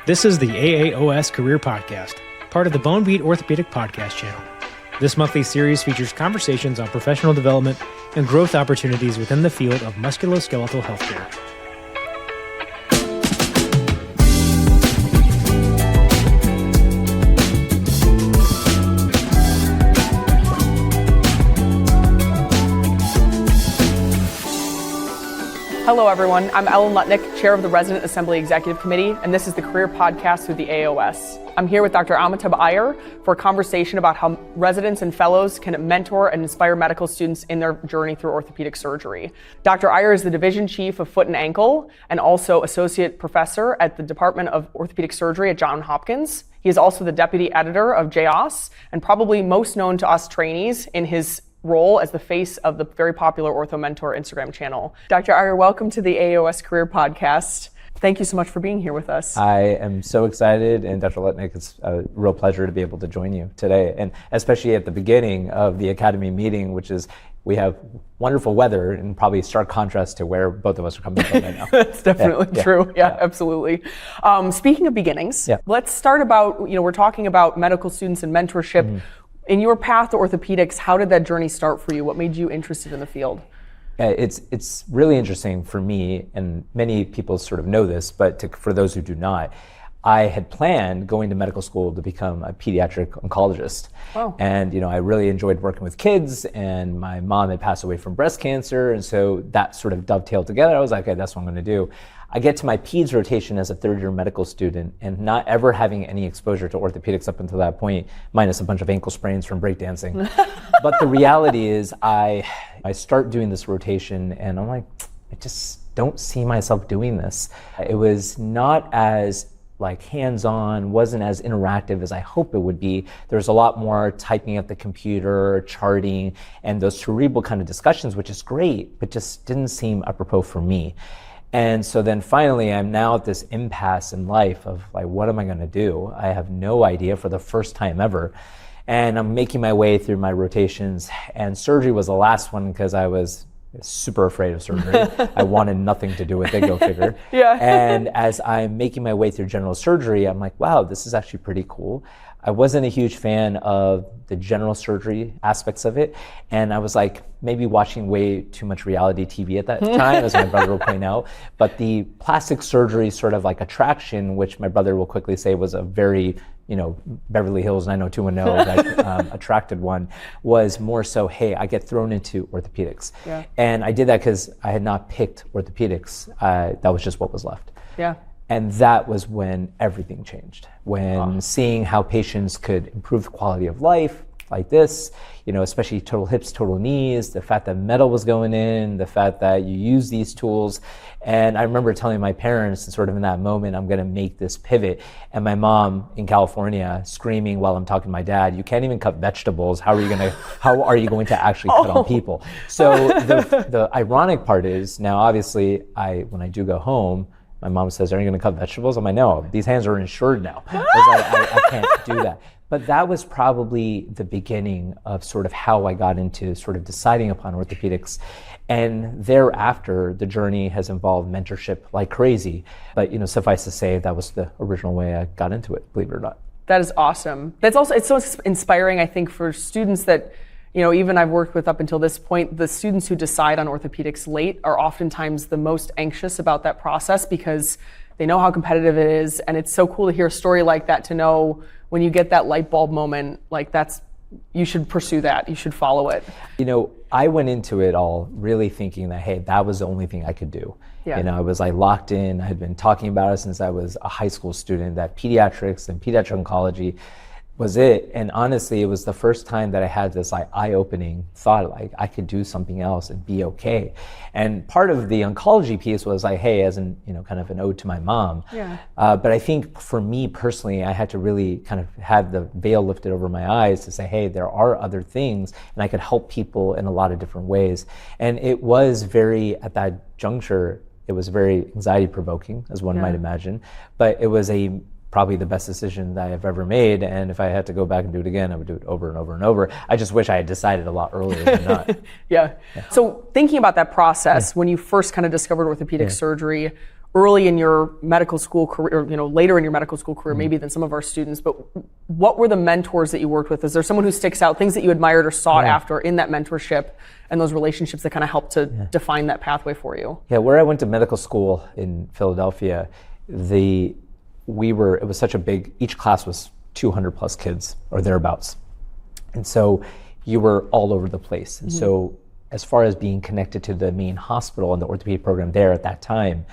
This is the AAOS Career Podcast, part of the Bone Beat Orthopedic Podcast channel. This monthly series features conversations on professional development and growth opportunities within the field of musculoskeletal healthcare. Hello everyone, I'm Ellen Lutnick, Chair of the Resident Assembly Executive Committee, and this is the Career Podcast through the AAOS. I'm here with Dr. Amiethab Aiyer for a conversation about how residents and fellows can mentor and inspire medical students in their journey through orthopedic surgery. Dr. Aiyer is the Division Chief of Foot and Ankle and also Associate Professor at the Department of Orthopedic Surgery at Johns Hopkins. He is also the Deputy Editor of AAOS and probably most known to us trainees in his role as the face of the very popular Ortho Mentor Instagram channel. Dr. Aiyer, welcome to the AAOS Career Podcast. Thank you so much for being here with us. I am so excited, and Dr. Lutnick, it's a real pleasure to be able to join you today, and especially at the beginning of the Academy meeting, which is we have wonderful weather and probably stark contrast to where both of us are coming from right now. That's definitely true. Yeah, absolutely. Speaking of beginnings, let's start about, we're talking about medical students and mentorship. Mm-hmm. In your path to orthopedics, how did that journey start for you? What made you interested in the field? It's really interesting for me, and many people sort of know this, but for those who do not, I had planned going to medical school to become a pediatric oncologist. Wow. And I really enjoyed working with kids, and my mom had passed away from breast cancer, and so that sort of dovetailed together. I was like, okay, that's what I'm going to do. I get to my peds rotation as a third-year medical student and not ever having any exposure to orthopedics up until that point, minus a bunch of ankle sprains from breakdancing. But the reality is I start doing this rotation and I'm like, I just don't see myself doing this. It was not as hands-on, wasn't as interactive as I hope it would be. There's a lot more typing at the computer, charting, and those cerebral kind of discussions, which is great, but just didn't seem apropos for me. And so then finally, I'm now at this impasse in life of what am I going to do? I have no idea for the first time ever. And I'm making my way through my rotations, and surgery was the last one because I was super afraid of surgery. I wanted nothing to do with it, go figure. Yeah. And as I'm making my way through general surgery, I'm like, wow, this is actually pretty cool. I wasn't a huge fan of the general surgery aspects of it. And I was maybe watching way too much reality TV at that time, as my brother will point out. But the plastic surgery sort of attraction, which my brother will quickly say was a very, Beverly Hills 90210 attracted one, was more so, hey, I get thrown into orthopedics. Yeah. And I did that because I had not picked orthopedics. That was just what was left. Yeah. And that was when everything changed. When seeing how patients could improve the quality of life like this, especially total hips, total knees, the fact that metal was going in, the fact that you use these tools. And I remember telling my parents, and sort of in that moment, I'm gonna make this pivot. And my mom in California screaming while I'm talking to my dad, you can't even cut vegetables. How are you going to actually cut on people? So the ironic part is now, obviously, when I do go home, my mom says, are you going to cut vegetables? I'm like, no, these hands are insured now. I can't do that. But that was probably the beginning of sort of how I got into sort of deciding upon orthopedics. And thereafter, the journey has involved mentorship like crazy. But, suffice to say, that was the original way I got into it, believe it or not. That is awesome. It's so inspiring, I think, for students that, even I've worked with up until this point, the students who decide on orthopedics late are oftentimes the most anxious about that process because they know how competitive it is. And it's so cool to hear a story like that, to know when you get that light bulb moment, you should pursue that, you should follow it. I went into it all really thinking that, hey, that was the only thing I could do. Yeah. I was locked in. I had been talking about it since I was a high school student, that pediatrics and pediatric oncology was it. And honestly, it was the first time that I had this eye-opening thought, I could do something else and be okay. And part of the oncology piece was hey, as in, kind of an ode to my mom. Yeah. But I think for me personally, I had to really kind of have the veil lifted over my eyes to say, hey, there are other things and I could help people in a lot of different ways. And it was at that juncture, it was very anxiety provoking, as one might imagine, but it was probably the best decision that I've ever made. And if I had to go back and do it again, I would do it over and over and over. I just wish I had decided a lot earlier than not. Yeah. So thinking about that process, when you first kind of discovered orthopedic surgery, early in your medical school career, later in your medical school career, maybe than some of our students, but what were the mentors that you worked with? Is there someone who sticks out, things that you admired or sought after in that mentorship and those relationships that kind of helped to define that pathway for you? Yeah, where I went to medical school in Philadelphia, it was such a big, each class was 200 plus kids or thereabouts. And so you were all over the place. And so as far as being connected to the main hospital and the orthopedic program there at that time,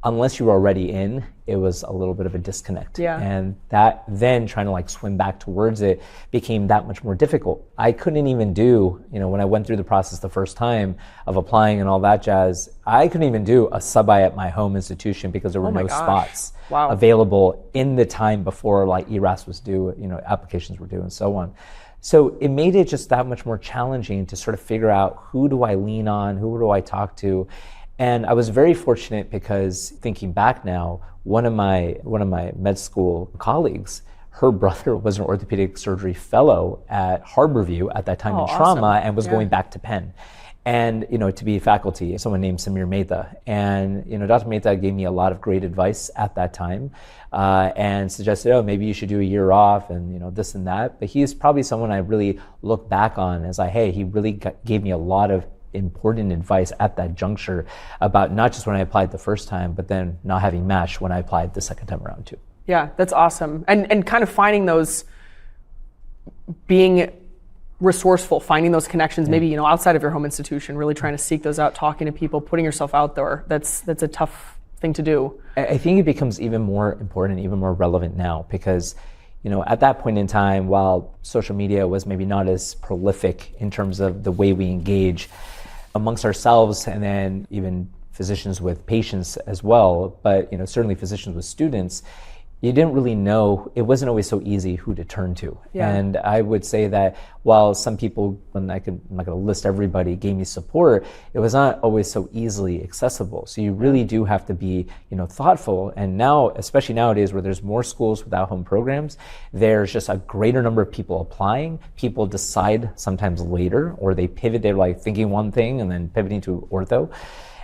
unless you were already in, it was a little bit of a disconnect. Yeah. And that then trying to swim back towards it became that much more difficult. I couldn't even do, when I went through the process the first time of applying and all that jazz, I couldn't even do a sub-I at my home institution because there were no spots available in the time before ERAS was due, applications were due and so on. So it made it just that much more challenging to sort of figure out who do I lean on, who do I talk to. And I was very fortunate because thinking back now, one of my med school colleagues, her brother was an orthopedic surgery fellow at Harborview at that time in trauma and was going back to Penn. And, to be faculty, someone named Samir Mehta. And, Dr. Mehta gave me a lot of great advice at that time and suggested, maybe you should do a year off and, this and that. But he is probably someone I really look back on as he really gave me a lot of important advice at that juncture about not just when I applied the first time, but then not having matched when I applied the second time around too. Yeah, that's awesome. And kind of finding those, being resourceful, finding those connections, maybe, outside of your home institution, really trying to seek those out, talking to people, putting yourself out there. That's a tough thing to do. I think it becomes even more important, even more relevant now because at that point in time, while social media was maybe not as prolific in terms of the way we engage amongst ourselves and then even physicians with patients as well, but certainly physicians with students, you didn't really know, it wasn't always so easy who to turn to. Yeah. And I would say that while some people, and I'm not going to list everybody, gave me support, it was not always so easily accessible. So you really do have to be, thoughtful. And now, especially nowadays where there's more schools without home programs, there's just a greater number of people applying. People decide sometimes later, or they pivot, they're thinking one thing and then pivoting to ortho.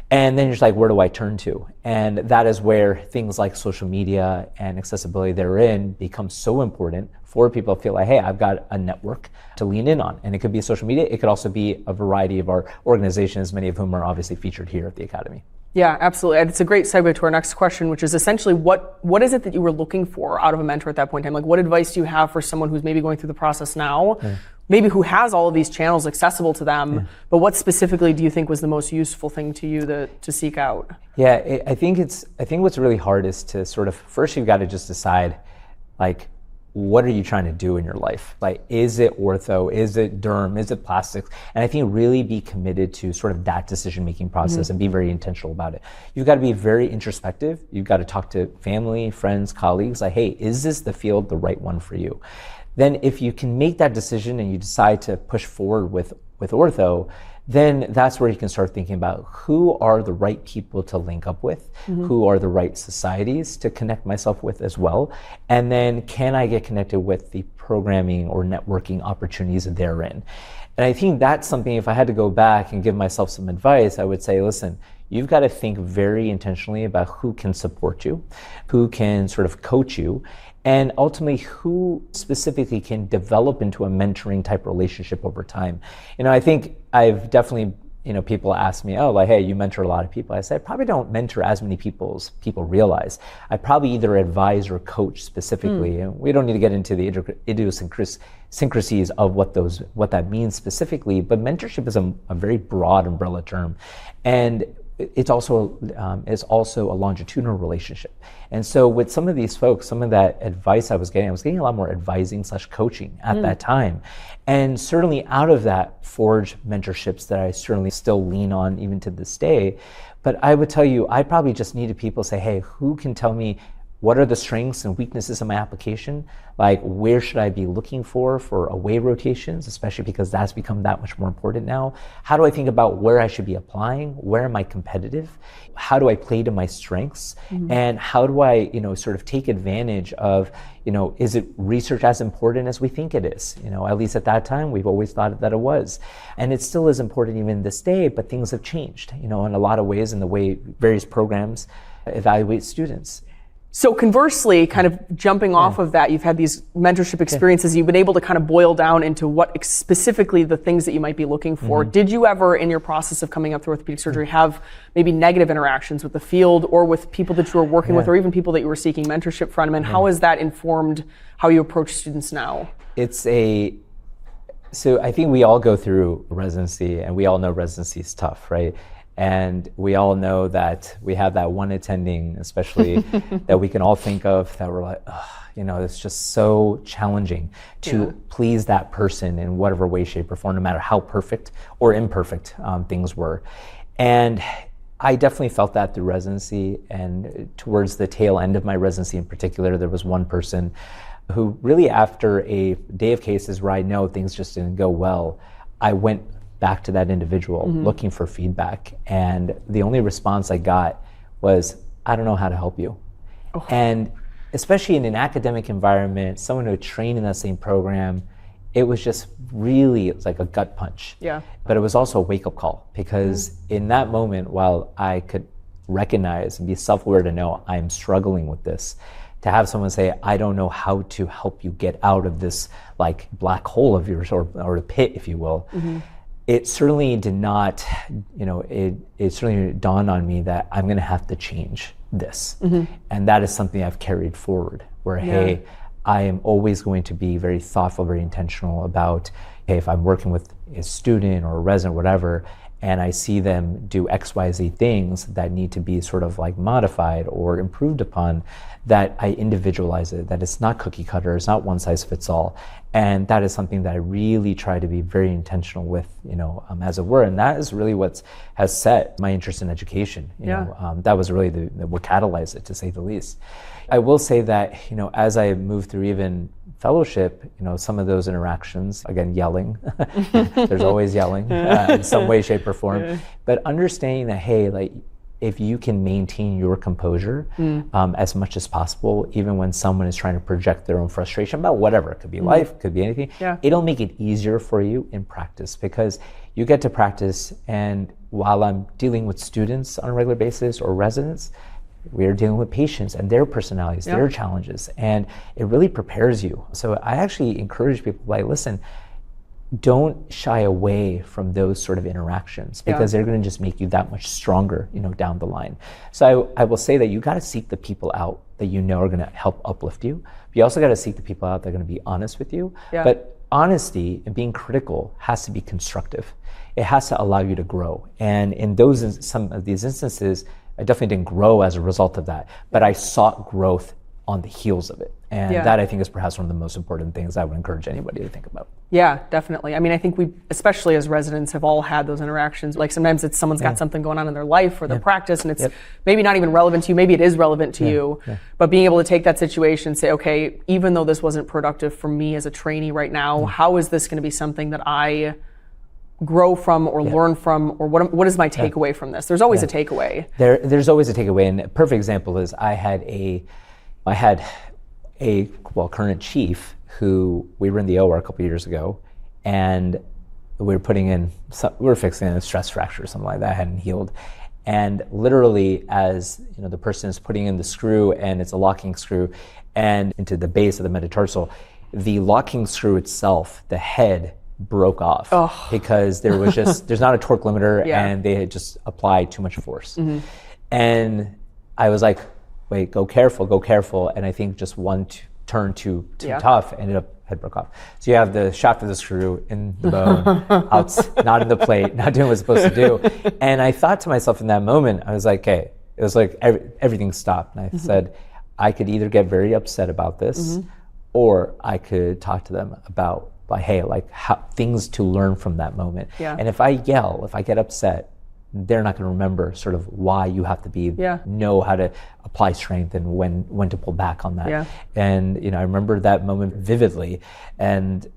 And then you're just where do I turn to? And that is where things like social media and accessibility therein become so important for people to feel hey, I've got a network to lean in on. And it could be social media. It could also be a variety of our organizations, many of whom are obviously featured here at the Academy. Yeah, absolutely. It's a great segue to our next question, which is essentially what is it that you were looking for out of a mentor at that point in time? What advice do you have for someone who's maybe going through the process now? Yeah. Maybe who has all of these channels accessible to them, but what specifically do you think was the most useful thing to you to seek out? Yeah, I think what's really hard is to sort of, first you've got to just decide, what are you trying to do in your life? Is it ortho? Is it derm? Is it plastics? And I think really be committed to sort of that decision-making process and be very intentional about it. You've got to be very introspective. You've got to talk to family, friends, colleagues, hey, is this the field the right one for you? Then if you can make that decision and you decide to push forward with ortho, then that's where you can start thinking about who are the right people to link up with, who are the right societies to connect myself with as well, and then can I get connected with the programming or networking opportunities therein. And I think that's something, if I had to go back and give myself some advice, I would say, listen, you've got to think very intentionally about who can support you, who can sort of coach you, and ultimately who specifically can develop into a mentoring type relationship over time. I think I've definitely, people ask me, hey, you mentor a lot of people. I say, I probably don't mentor as many people as people realize. I probably either advise or coach specifically. And we don't need to get into the idiosyncrasies of what that means specifically, but mentorship is a very broad umbrella term. And it's also a longitudinal relationship. And so with some of these folks, some of that advice I was getting a lot more advising/coaching at that time. And certainly out of that forged mentorships that I certainly still lean on even to this day. But I would tell you, I probably just needed people to say, hey, who can tell me what are the strengths and weaknesses of my application? Where should I be looking for away rotations, especially because that's become that much more important now? How do I think about where I should be applying? Where am I competitive? How do I play to my strengths? And how do I, sort of take advantage of, is it research as important as we think it is? At least at that time, we've always thought that it was. And it still is important even this day, but things have changed, in a lot of ways in the way various programs evaluate students. So conversely, kind of jumping off of that, you've had these mentorship experiences. You've been able to kind of boil down into what specifically the things that you might be looking for. Did you ever, in your process of coming up through orthopedic surgery, have maybe negative interactions with the field or with people that you were working with, or even people that you were seeking mentorship from? And how has that informed how you approach students now? So I think we all go through residency, and we all know residency is tough, right? And we all know that we have that one attending, especially that we can all think of, that we're like, it's just so challenging to please that person in whatever way, shape, or form, no matter how perfect or imperfect things were. And I definitely felt that through residency, and towards the tail end of my residency in particular, there was one person who really, after a day of cases where I know things just didn't go well, I went back to that individual looking for feedback, and the only response I got was, I don't know how to help you. And especially in an academic environment, someone who trained in that same program, it was just really, it's like a gut punch. But it was also a wake-up call, because in that moment, while I could recognize and be self-aware to know I'm struggling with this, to have someone say, I don't know how to help you get out of this like black hole of yours, or a pit, if you will, it certainly did not, it certainly dawned on me that I'm going to have to change this. And that is something I've carried forward, where, hey, I am always going to be very thoughtful, very intentional about, hey, if I'm working with a student or a resident, whatever, and I see them do X, Y, Z things that need to be sort of like modified or improved upon, that I individualize it, that it's not cookie cutter, it's not one size fits all. And that is something that I really try to be very intentional with, as it were. And that is really what has set my interest in education. That was really what catalyzed it, to say the least. I will say that, as I moved through even fellowship, some of those interactions, again, yelling, there's always yelling in some way, shape, or form. But understanding that, hey, like, if you can maintain your composure as much as possible, even when someone is trying to project their own frustration about whatever, it could be life, could be anything, it'll make it easier for you in practice, because you get to practice, and while I'm dealing with students on a regular basis or residents, we are dealing with patients and their personalities, their challenges, and it really prepares you. So I actually encourage people, like, listen, don't shy away from those sort of interactions, because they're going to just make you that much stronger, down the line. So I will say that you got to seek the people out that are going to help uplift you. But you also got to seek the people out that are going to be honest with you. But honesty and being critical has to be constructive. It has to allow you to grow. And in some of these instances, I definitely didn't grow as a result of that, but I sought growth on the heels of it. And that, I think, is perhaps one of the most important things I would encourage anybody to think about. Yeah, definitely. I mean, I think we, especially as residents, have all had those interactions. Like, sometimes it's someone's got something going on in their life or their practice, and it's maybe not even relevant to you, maybe it is relevant to you, but being able to take that situation and say, okay, even though this wasn't productive for me as a trainee right now, how is this going to be something that I grow from or learn from, or what is my takeaway from this? There's always a takeaway. There's always a takeaway, and a perfect example is I had a current chief who, we were in the OR a couple years ago, and we were fixing a stress fracture or something like that, hadn't healed. And literally, as the person is putting in the screw, and it's a locking screw, and into the base of the metatarsal, the locking screw itself, the head, broke off because there was there's not a torque limiter, and they had just applied too much force. And I was like, wait, go careful. And I think just one turn too tough, ended up head broke off. So you have the shaft of the screw in the bone, out, not in the plate, not doing what it's supposed to do. And I thought to myself in that moment, I was like, okay, it was like everything stopped. And I said, I could either get very upset about this, or I could talk to them about, hey, like, how, things to learn from that moment. And if I yell, if I get upset, they're not going to remember sort of why you have to know how to apply strength and when to pull back on that. And I remember that moment vividly, and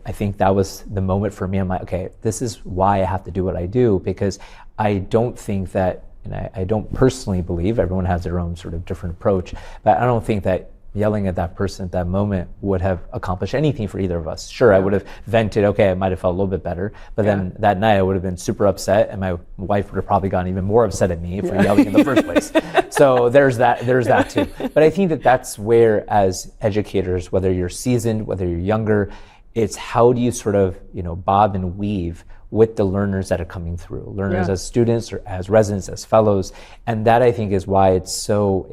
I think that was the moment for me. I'm like, okay, this is why I have to do what I do, because I don't think that, and I don't personally believe, everyone has their own sort of different approach, but I don't think that yelling at that person at that moment would have accomplished anything for either of us. Sure, I would have vented, okay, I might have felt a little bit better, but then that night I would have been super upset, and my wife would have probably gotten even more upset at me for yelling in the first place. So there's that too. But I think that that's where, as educators, whether you're seasoned, whether you're younger, it's how do you sort of, bob and weave with the learners that are coming through, learners as students or as residents, as fellows. And that, I think, is why it's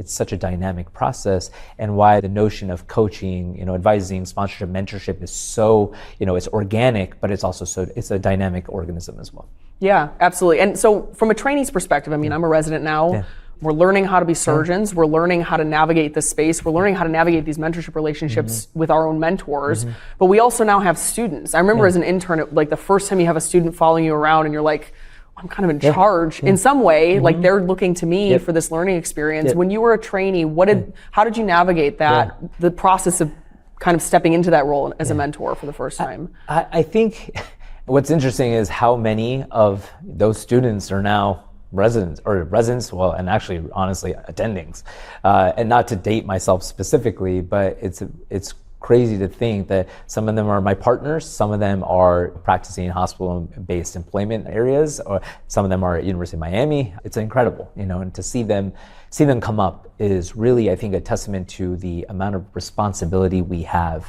such a dynamic process, and why the notion of coaching, advising, sponsorship, mentorship is so, it's organic, but it's also it's a dynamic organism as well. Yeah, absolutely. And so from a trainee's perspective, I mean, I'm a resident now. Yeah. We're learning how to be surgeons. We're learning how to navigate this space. We're learning how to navigate these mentorship relationships with our own mentors. But we also now have students. I remember as an intern, like the first time you have a student following you around and you're like, I'm kind of in charge in some way, like they're looking to me for this learning experience. When you were a trainee, how did you navigate that, the process of kind of stepping into that role as a mentor for the first time? I think what's interesting is how many of those students are now residents, well, and actually, honestly, attendings. And not to date myself specifically, but it's crazy to think that some of them are my partners, some of them are practicing in hospital-based employment areas, or some of them are at University of Miami. It's incredible, and to see them come up is really, I think, a testament to the amount of responsibility we have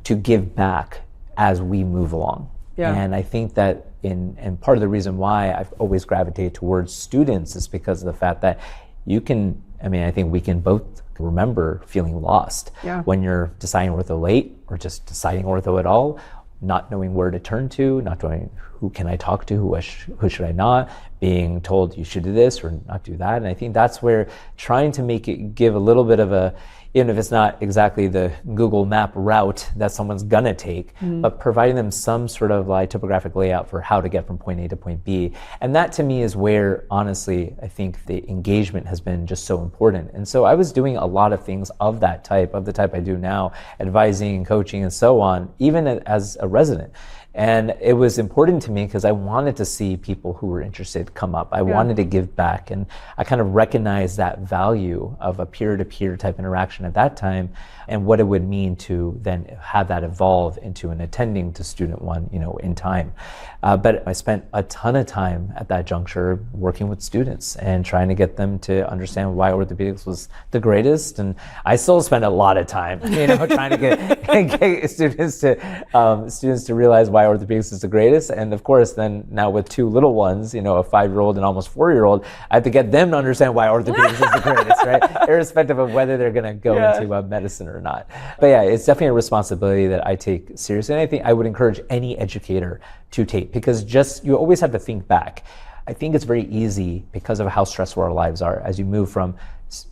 to give back as we move along. Yeah. And I think that and part of the reason why I've always gravitated towards students is because of the fact that I think we can both remember feeling lost when you're deciding ortho late, or just deciding ortho at all, not knowing where to turn to, not knowing who can I talk to, who should I not, being told you should do this or not do that. And I think that's where trying to make it give a little bit of a, even if it's not exactly the Google map route that someone's gonna take, but providing them some sort of like topographic layout for how to get from point A to point B. And that to me is where, honestly, I think the engagement has been just so important. And so I was doing a lot of things of the type I do now, advising, coaching, and so on, even as a resident. And it was important to me because I wanted to see people who were interested come up. I wanted to give back, and I kind of recognized that value of a peer-to-peer type interaction at that time, and what it would mean to then have that evolve into an attending to student one, in time. But I spent a ton of time at that juncture working with students and trying to get them to understand why orthopedics was the greatest. And I still spend a lot of time, trying to get students to realize why orthopedics is the greatest. And of course, then now with two little ones, a 5-year-old and almost 4-year-old, I have to get them to understand why orthopedics is the greatest, right? Irrespective of whether they're going to go into medicine or not. But yeah, it's definitely a responsibility that I take seriously. And I think I would encourage any educator to take, because you always have to think back. I think it's very easy, because of how stressful our lives are, as you move from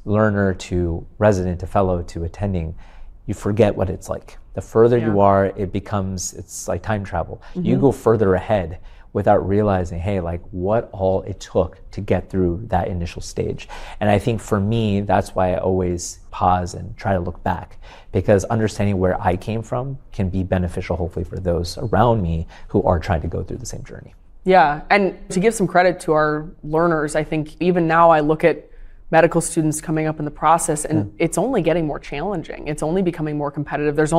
learner to resident to fellow to attending, you forget what it's like. The further you are, it's like time travel. You go further ahead without realizing, hey, like what all it took to get through that initial stage. And I think for me, that's why I always pause and try to look back, because understanding where I came from can be beneficial, hopefully, for those around me who are trying to go through the same journey. Yeah, and to give some credit to our learners, I think even now I look at medical students coming up in the process, and it's only getting more challenging. It's only becoming more competitive. There's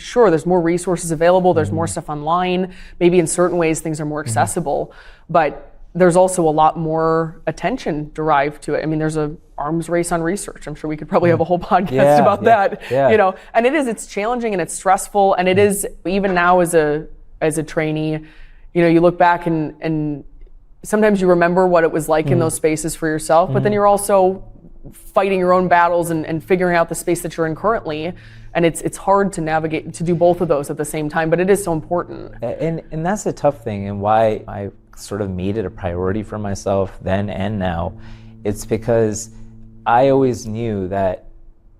sure, there's more resources available, there's more stuff online. Maybe in certain ways things are more accessible, but there's also a lot more attention derived to it. I mean, there's a arms race on research. I'm sure we could probably have a whole podcast about that. Yeah. And it's challenging and it's stressful, and it is, even now as a trainee, you look back and sometimes you remember what it was like in those spaces for yourself, but then you're also fighting your own battles and figuring out the space that you're in currently. And it's hard to navigate, to do both of those at the same time, but it is so important. And that's the tough thing, and why I sort of made it a priority for myself then and now. It's because I always knew that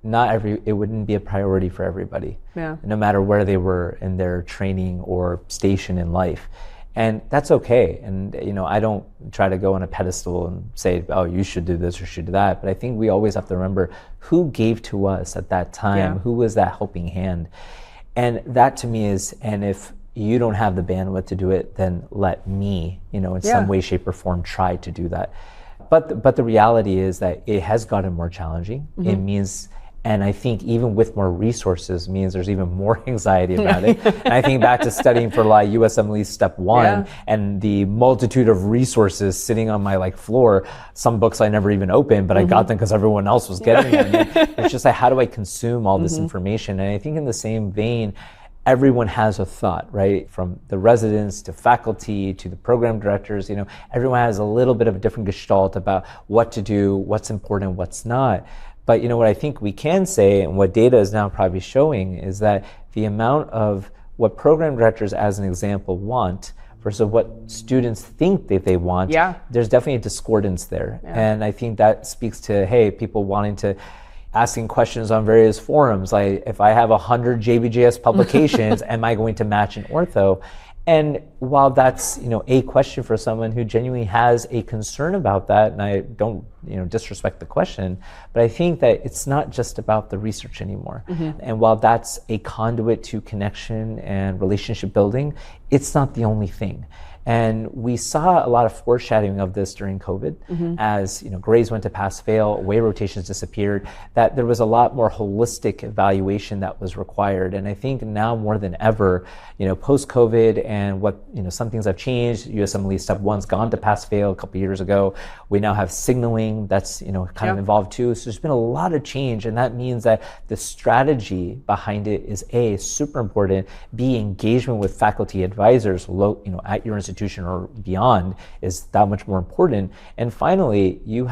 it wouldn't be a priority for everybody, no matter where they were in their training or station in life. And that's okay. And, I don't try to go on a pedestal and say, oh, you should do this or should do that. But I think we always have to remember who gave to us at that time, who was that helping hand. And that to me is, and if you don't have the bandwidth to do it, then let me, in some way, shape, or form, try to do that. But the reality is that it has gotten more challenging. It means, And I think even with more resources means there's even more anxiety about it. And I think back to studying for like USMLE Step 1 and the multitude of resources sitting on my floor. Some books I never even opened, but I got them because everyone else was getting them. And it's just like, how do I consume all this information? And I think in the same vein, everyone has a thought, right? From the residents to faculty to the program directors, everyone has a little bit of a different gestalt about what to do, what's important, what's not. But what I think we can say, and what data is now probably showing, is that the amount of what program directors, as an example, want versus what students think that they want, there's definitely a discordance there. And I think that speaks to, hey, people wanting to asking questions on various forums, like if I have 100 JBJS publications, am I going to match an ortho? And while that's a question for someone who genuinely has a concern about that, and I don't disrespect the question, but I think that it's not just about the research anymore. And while that's a conduit to connection and relationship building, it's not the only thing. And we saw a lot of foreshadowing of this during COVID, as grades went to pass-fail, away rotations disappeared, that there was a lot more holistic evaluation that was required. And I think now more than ever, post-COVID and what some things have changed. USMLE Step 1's gone to pass-fail a couple years ago. We now have signaling that's kind of involved too. So there's been a lot of change, and that means that the strategy behind it is A, super important. B, engagement with faculty advisors, at your institution or beyond is that much more important. And finally, your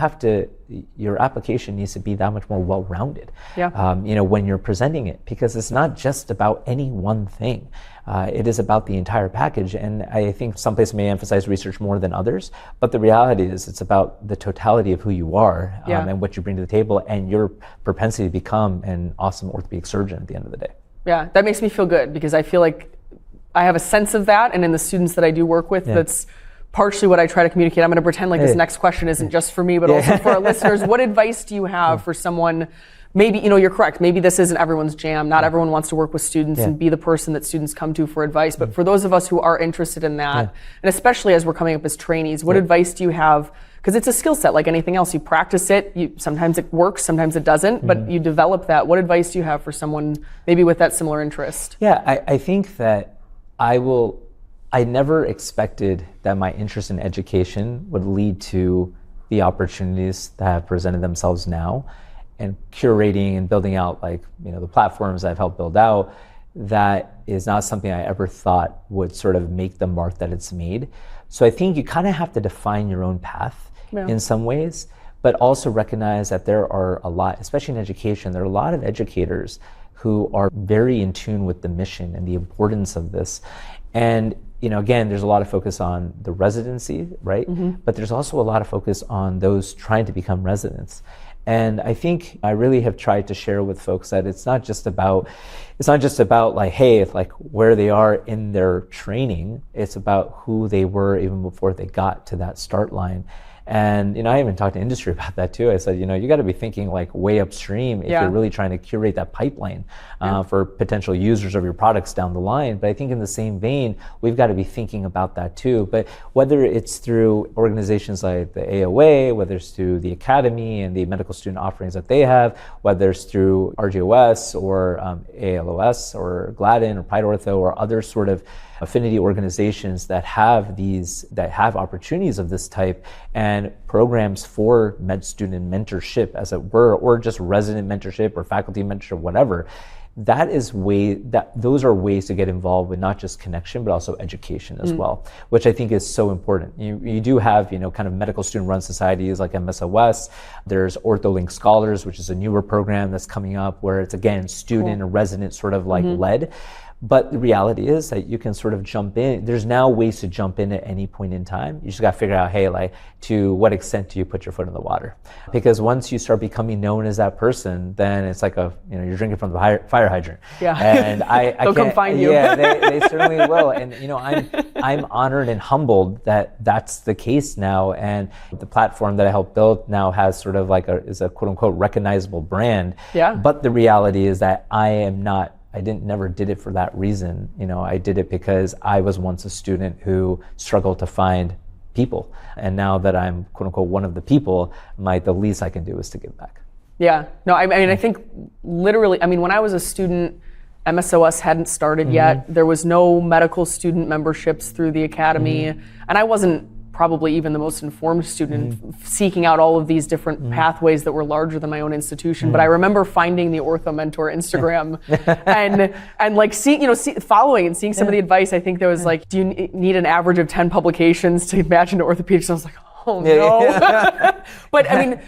application needs to be that much more well-rounded when you're presenting it, because it's not just about any one thing. It is about the entire package. And I think some places may emphasize research more than others, but the reality is it's about the totality of who you are and what you bring to the table and your propensity to become an awesome orthopedic surgeon at the end of the day. Yeah, that makes me feel good, because I feel like I have a sense of that, and in the students that I do work with, that's partially what I try to communicate. I'm going to pretend like this next question isn't just for me, but also for our listeners. What advice do you have for someone, maybe, you're correct, maybe this isn't everyone's jam. Not everyone wants to work with students and be the person that students come to for advice. But for those of us who are interested in that, and especially as we're coming up as trainees, what advice do you have? Because it's a skill set like anything else. You practice it, sometimes it works, sometimes it doesn't, but you develop that. What advice do you have for someone maybe with that similar interest? Yeah, I think that I never expected that my interest in education would lead to the opportunities that have presented themselves now, and curating and building out the platforms that I've helped build out. That is not something I ever thought would sort of make the mark that it's made. So I think you kind of have to define your own path in some ways, but also recognize that there are a lot, especially in education, there are a lot of educators who are very in tune with the mission and the importance of this. And again, there's a lot of focus on the residency, right? But there's also a lot of focus on those trying to become residents. And I think I really have tried to share with folks that it's not just about where they are in their training. It's about who they were even before they got to that start line. And I even talked to industry about that too. I said, you got to be thinking way upstream if you're really trying to curate that pipeline for potential users of your products down the line. But I think in the same vein, we've got to be thinking about that too. But whether it's through organizations like the AOA, whether it's through the Academy and the medical student offerings that they have, whether it's through RGOS or AAOS or Gladden or Pride Ortho or other sort of affinity organizations that have opportunities of this type and programs for med student mentorship, as it were, or just resident mentorship or faculty mentorship, whatever. Those are ways to get involved with not just connection, but also education as well, which I think is so important. You do have, kind of medical student run societies like MSOS. There's OrthoLink Scholars, which is a newer program that's coming up where it's, again, student and resident sort of led. But the reality is that you can sort of jump in. There's now ways to jump in at any point in time. You just got to figure out, hey, to what extent do you put your foot in the water? Because once you start becoming known as that person, then it's like you're drinking from the fire hydrant. Yeah. And I They'll come find you. Yeah, they certainly will. And I'm honored and humbled that that's the case now. And the platform that I helped build now has sort of is a quote unquote recognizable brand. Yeah. But the reality is that I never did it for that reason. I did it because I was once a student who struggled to find people. And now that I'm quote unquote one of the people, the least I can do is to give back. Yeah. No, I mean, I think literally, I mean, when I was a student, MSOS hadn't started yet. There was no medical student memberships through the academy. And I wasn't probably even the most informed student seeking out all of these different pathways that were larger than my own institution. But I remember finding the Ortho Mentor Instagram and like following and seeing some of the advice. I think there was like, do you need an average of 10 publications to match into orthopedics? I was like, oh no. But I mean,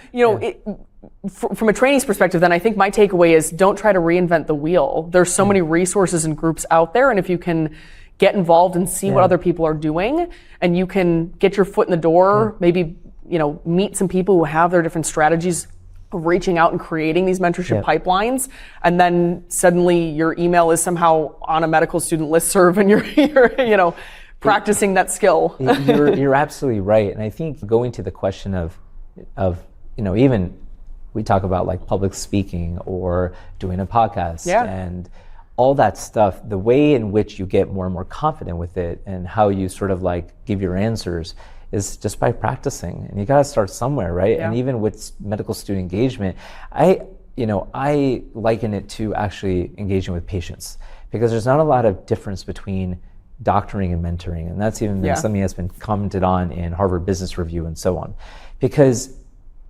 from a trainee's perspective, then I think my takeaway is don't try to reinvent the wheel. There's so many resources and groups out there, and if you can get involved and see what other people are doing, and you can get your foot in the door, maybe meet some people who have their different strategies of reaching out and creating these mentorship pipelines, and then suddenly your email is somehow on a medical student listserv, and you're practicing that skill. You're absolutely right, and I think going to the question of even we talk about like public speaking or doing a podcast and all that stuff, the way in which you get more and more confident with it and how you sort of like give your answers is just by practicing. And you got to start somewhere, right? And even with medical student engagement, I liken it to actually engaging with patients, because there's not a lot of difference between doctoring and mentoring. And that's even been something that's been commented on in Harvard Business Review and so on. Because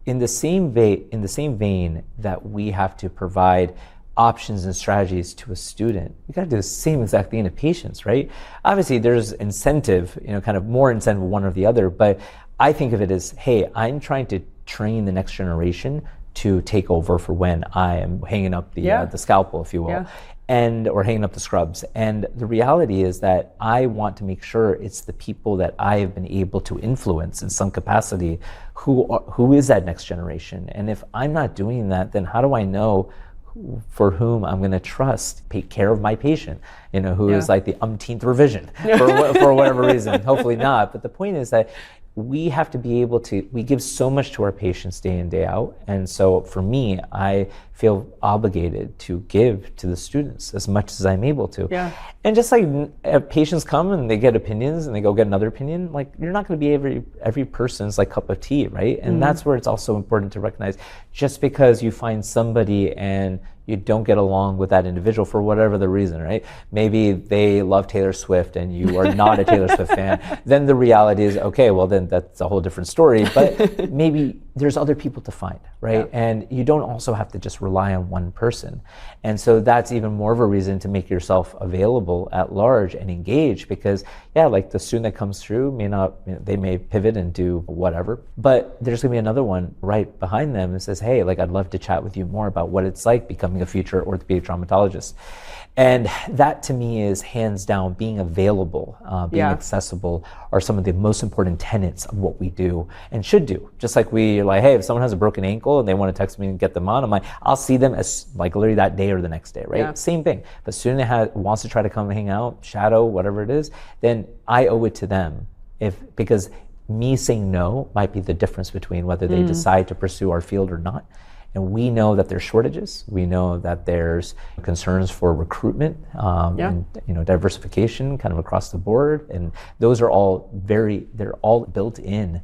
in the same vein that we have to provide options and strategies to a student, we got to do the same exact thing to patients, right? Obviously, there's incentive, kind of more incentive one or the other, but I think of it as, hey, I'm trying to train the next generation to take over for when I am hanging up the scalpel, if you will. Or hanging up the scrubs. And the reality is that I want to make sure it's the people that I have been able to influence in some capacity who is that next generation. And if I'm not doing that, then how do I know for whom I'm going to trust take care of my patient, who is like the umpteenth revision for whatever reason. Hopefully not. But the point is that we have to be able to, we give so much to our patients day in, day out. And so for me, I feel obligated to give to the students as much as I'm able to. And just like patients come and they get opinions and they go get another opinion, like you're not going to be every person's like cup of tea, right? And that's where it's also important to recognize, just because you find somebody and you don't get along with that individual for whatever the reason, right? Maybe they love Taylor Swift and you are not a Taylor Swift fan. Then the reality is, okay, well then that's a whole different story. But maybe there's other people to find, right? And you don't also have to just rely on one person. And so that's even more of a reason to make yourself available at large and engage, because like the student that comes through may not, they may pivot and do whatever, but there's gonna be another one right behind them that says, hey, like I'd love to chat with you more about what it's like becoming a future orthopedic traumatologist. And that to me is hands down being available, being accessible are some of the most important tenets of what we do and should do. Just like we're like, hey, if someone has a broken ankle and they want to text me and get them on, I'm like, I'll see them as like literally that day or the next day, right? Same thing. But student wants to try to come and hang out, shadow, whatever it is, then I owe it to them. Because me saying no might be the difference between whether they decide to pursue our field or not. And we know that there's shortages. We know that there's concerns for recruitment and diversification kind of across the board. And those are all they're all built in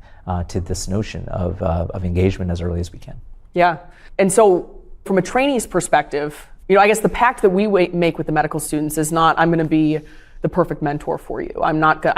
to this notion of engagement as early as we can. Yeah. And so from a trainee's perspective, I guess the pact that we make with the medical students is not, I'm going to be the perfect mentor for you. I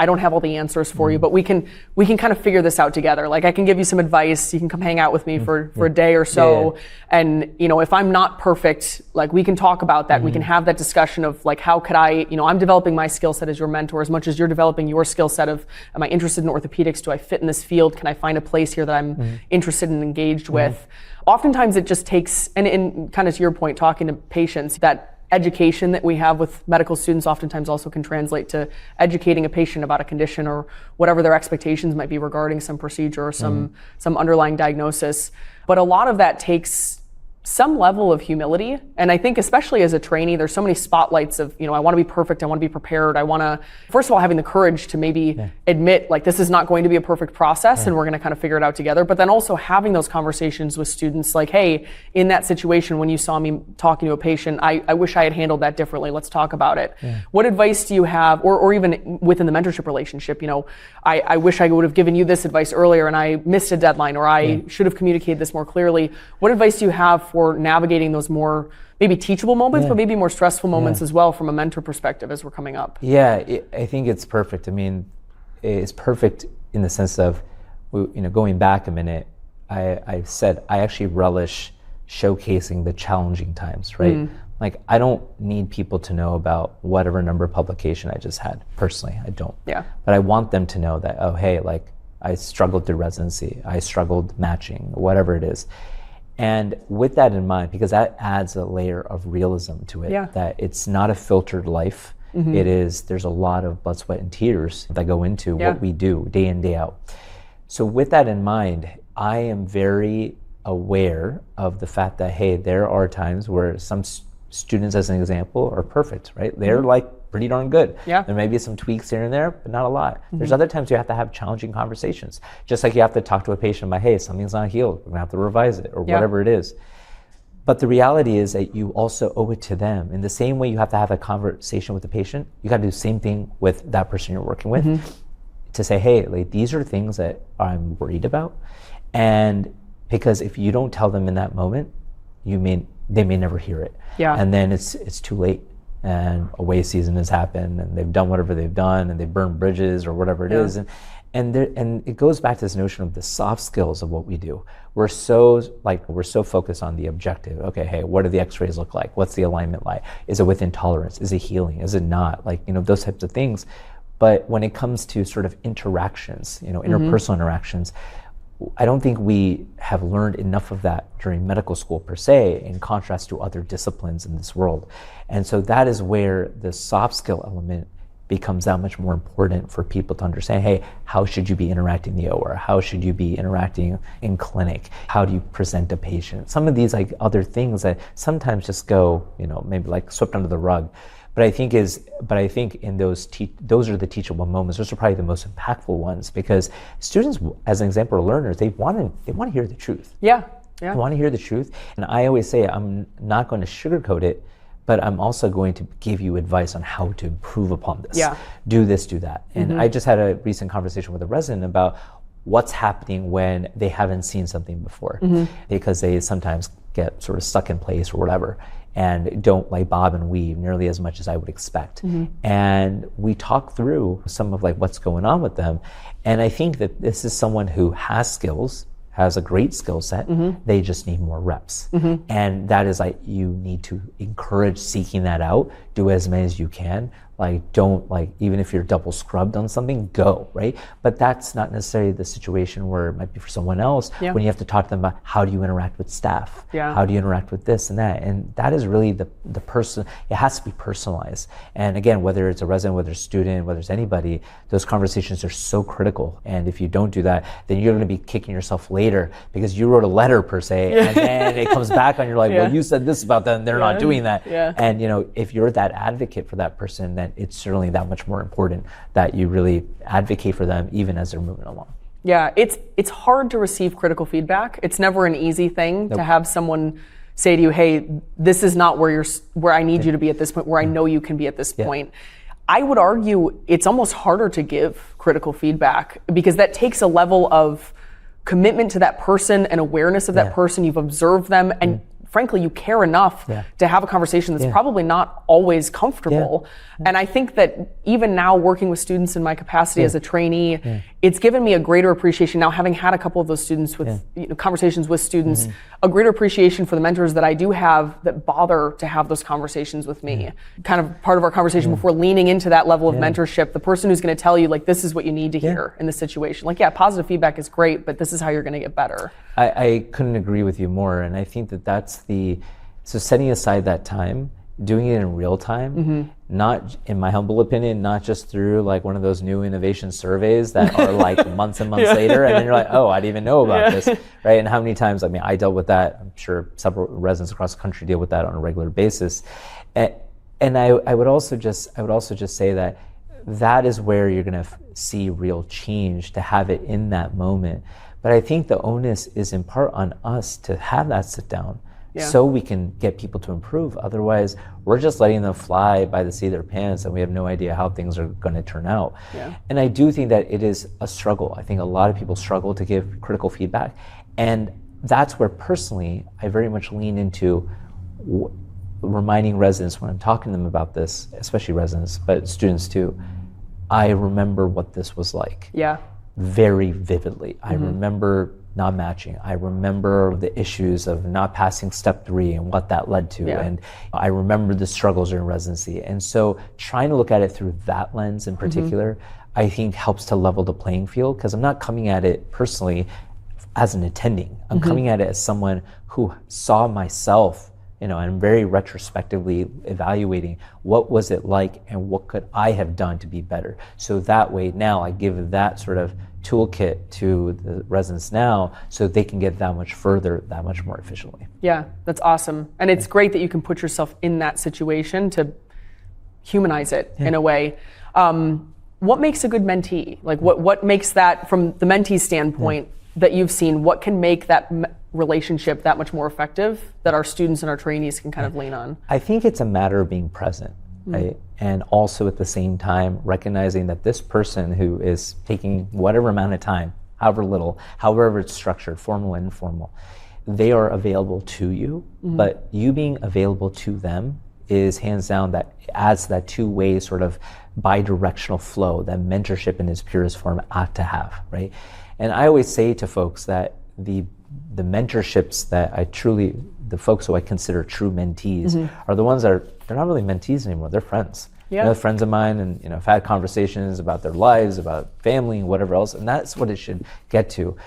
don't have all the answers for you, but we can kind of figure this out together. Like I can give you some advice. You can come hang out with me for a day or so. And, if I'm not perfect, like we can talk about that. We can have that discussion of like, how could I, I'm developing my skill set as your mentor as much as you're developing your skill set of, am I interested in orthopedics? Do I fit in this field? Can I find a place here that I'm interested and engaged with? Oftentimes it just takes, and kind of to your point, talking to patients, that education that we have with medical students oftentimes also can translate to educating a patient about a condition or whatever their expectations might be regarding some procedure or some underlying diagnosis. But a lot of that takes some level of humility. And I think especially as a trainee, there's so many spotlights of, I want to be perfect, I want to be prepared, I want to, first of all, having the courage to maybe admit, like, this is not going to be a perfect process and we're going to kind of figure it out together. But then also having those conversations with students like, hey, in that situation, when you saw me talking to a patient, I wish I had handled that differently. Let's talk about it. What advice do you have, or even within the mentorship relationship, I wish I would have given you this advice earlier and I missed a deadline, or I should have communicated this more clearly. What advice do you have for navigating those more maybe teachable moments, but maybe more stressful moments as well from a mentor perspective as we're coming up? I think it's perfect. I mean, it's perfect in the sense of, going back a minute, I said I actually relish showcasing the challenging times, right? Like, I don't need people to know about whatever number of publication I just had. Personally, I don't. Yeah. But I want them to know that, oh, hey, like, I struggled through residency, I struggled matching, whatever it is. And with that in mind, because that adds a layer of realism to it, that it's not a filtered life. It is, there's a lot of blood, sweat, and tears that go into what we do day in, day out. So with that in mind, I am very aware of the fact that, hey, there are times where some students, as an example, are perfect, right? They're like pretty darn good. There may be some tweaks here and there, but not a lot. There's other times you have to have challenging conversations. Just like you have to talk to a patient about, hey, something's not healed, we're gonna have to revise it, or whatever it is. But the reality is that you also owe it to them. In the same way you have to have a conversation with the patient, you gotta do the same thing with that person you're working with, to say, hey, like, these are things that I'm worried about. And because if you don't tell them in that moment, they may never hear it. And then it's too late. And away season has happened, and they've done whatever they've done, and they've burned bridges or whatever it is, and it goes back to this notion of the soft skills of what we do. We're so focused on the objective. Okay, hey, what do the X-rays look like? What's the alignment like? Is it within tolerance? Is it healing? Is it not? Like, those types of things. But when it comes to sort of interactions, interpersonal interactions, I don't think we have learned enough of that during medical school per se, in contrast to other disciplines in this world. And so that is where the soft skill element becomes that much more important for people to understand, hey, how should you be interacting in the OR? How should you be interacting in clinic? How do you present a patient? Some of these like other things that sometimes just go, maybe like swept under the rug. But I think in those are the teachable moments. Those are probably the most impactful ones, because students, as an example, are learners. They want to hear the truth. They want to hear the truth. And I always say, I'm not going to sugarcoat it, but I'm also going to give you advice on how to improve upon this. Do this, do that. And I just had a recent conversation with a resident about what's happening when they haven't seen something before, because they sometimes get sort of stuck in place or whatever, and don't like bob and weave nearly as much as I would expect. And we talk through some of like what's going on with them. And I think that this is someone who has skills, has a great skill set, they just need more reps. And that is like, you need to encourage seeking that out, do as many as you can. Like, don't, like, even if you're double scrubbed on something, go, right? But that's not necessarily the situation where it might be for someone else, when you have to talk to them about how do you interact with staff? How do you interact with this and that? And that is really the person, it has to be personalized. And again, whether it's a resident, whether it's a student, whether it's anybody, those conversations are so critical. And if you don't do that, then you're gonna be kicking yourself later because you wrote a letter per se, and then it comes back on, you're like, well, you said this about them, they're not doing that. And if you're that advocate for that person, then it's certainly that much more important that you really advocate for them even as they're moving along. Yeah, it's hard to receive critical feedback. It's never an easy thing to have someone say to you, hey, this is not where I need you to be at this point, where I know you can be at this point. I would argue it's almost harder to give critical feedback because that takes a level of commitment to that person and awareness of that person. You've observed them, and frankly, you care enough to have a conversation that's probably not always comfortable. And I think that even now, working with students in my capacity as a trainee, it's given me a greater appreciation now, having had a couple of those students with conversations with students, a greater appreciation for the mentors that I do have that bother to have those conversations with me. Kind of part of our conversation before leaning into that level of mentorship, the person who's going to tell you, like, this is what you need to hear in this situation. Like, positive feedback is great, but this is how you're going to get better. I couldn't agree with you more. And I think that that's so setting aside that time doing it in real time, not, in my humble opinion, not just through like one of those new innovation surveys that are like months and months later, and then you're like, oh, I didn't even know about this, right? And how many times, I mean, I dealt with that. I'm sure several residents across the country deal with that on a regular basis. And I would also just say that is where you're going to see real change, to have it in that moment. But I think the onus is in part on us to have that sit down. So we can get people to improve. Otherwise, we're just letting them fly by the seat of their pants, and we have no idea how things are going to turn out. And I do think that it is a struggle. I think a lot of people struggle to give critical feedback. And that's where personally, I very much lean into reminding residents when I'm talking to them about this, especially residents, but students too. I remember what this was like. Very vividly. I remember not matching. I remember the issues of not passing step 3 and what that led to. And I remember the struggles during residency. And so trying to look at it through that lens in particular, I think helps to level the playing field, because I'm not coming at it personally as an attending. I'm coming at it as someone who saw myself, and I'm very retrospectively evaluating what was it like and what could I have done to be better. So that way now I give that sort of toolkit to the residents now so they can get that much further, that much more efficiently. Yeah, that's awesome. And it's great that you can put yourself in that situation to humanize it in a way. What makes a good mentee? Like what makes that, from the mentee standpoint that you've seen, what can make that relationship that much more effective that our students and our trainees can kind of lean on? I think it's a matter of being present, right? And also at the same time recognizing that this person who is taking whatever amount of time, however little, however it's structured, formal and informal, they are available to you, but you being available to them is hands down that adds that two-way sort of bi-directional flow that mentorship in its purest form ought to have, right? And I always say to folks that the mentorships that the folks who I consider true mentees are the ones that they're not really mentees anymore, they're friends. Friends of mine, and I've had conversations about their lives, about family and whatever else, and that's what it should get to.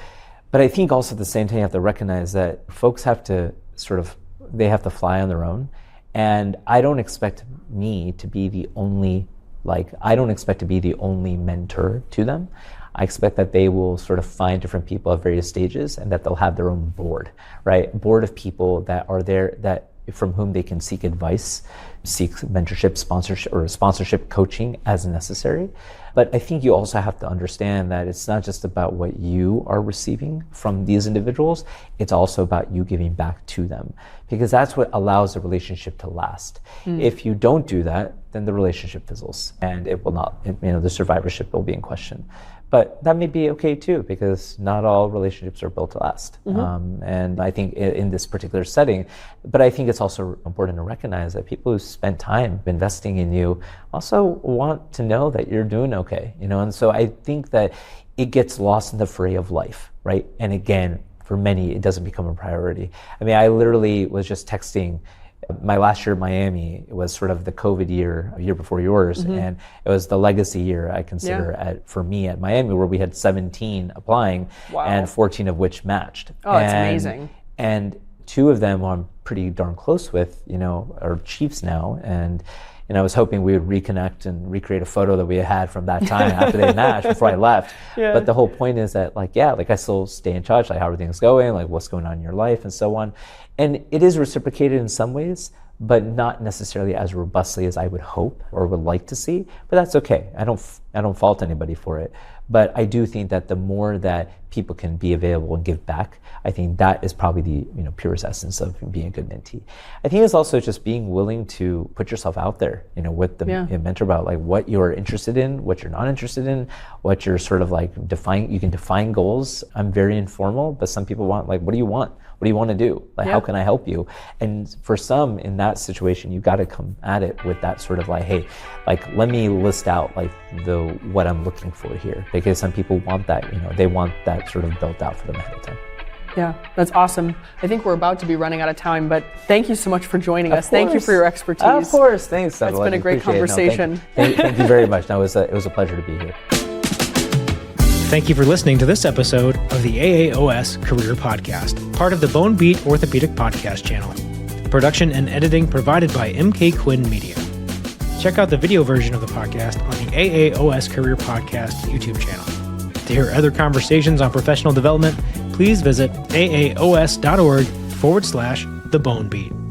But I think also at the same time you have to recognize that folks have to they have to fly on their own. And I don't expect me to be the only mentor to them. I expect that they will sort of find different people at various stages, and that they'll have their own board, right? Board of people that are there, that from whom they can seek advice, seek mentorship, sponsorship coaching as necessary. But I think you also have to understand that it's not just about what you are receiving from these individuals, it's also about you giving back to them, because that's what allows the relationship to last. If you don't do that, then the relationship fizzles, and it will not, the survivorship will be in question. But that may be okay too, because not all relationships are built to last. And I think in this particular setting, but I think it's also important to recognize that people who spent time investing in you also want to know that you're doing okay, and so I think that it gets lost in the fray of life, right? And again, for many, it doesn't become a priority. I mean, I literally was just texting. My last year at Miami, it was sort of the COVID year, a year before yours, and it was the legacy year, I consider, for me at Miami, where we had 17 applying, and 14 of which matched. Oh, that's amazing. And 2 of them I'm pretty darn close with, are chiefs now, and I was hoping we would reconnect and recreate a photo that we had from that time after they matched before I left. But the whole point is that, I still stay in touch, how are things going, what's going on in your life, and so on. And it is reciprocated in some ways, but not necessarily as robustly as I would hope or would like to see. But that's okay. I don't fault anybody for it. But I do think that the more that people can be available and give back, I think that is probably the purest essence of being a good mentee. I think it's also just being willing to put yourself out there, with the mentor about what you're interested in, what you're not interested in, what you're sort of define. You can define goals. I'm very informal, but some people want what do you want? What do you want to do? How can I help you? And for some in that situation, you've got to come at it with that sort of hey, let me list out what I'm looking for here, because some people want that, they want that sort of built out for them ahead of time. Yeah, that's awesome. I think we're about to be running out of time, but thank you so much for joining us. Thank you for your expertise. Of course, thanks. It's been a great conversation. Thank you very much. No, it was a pleasure to be here. Thank you for listening to this episode of the AAOS Career Podcast, part of the Bone Beat Orthopedic Podcast channel. production and editing provided by MK Quinn Media. Check out the video version of the podcast on the AAOS Career Podcast YouTube channel. To hear other conversations on professional development, please visit aaos.org/thebonebeat.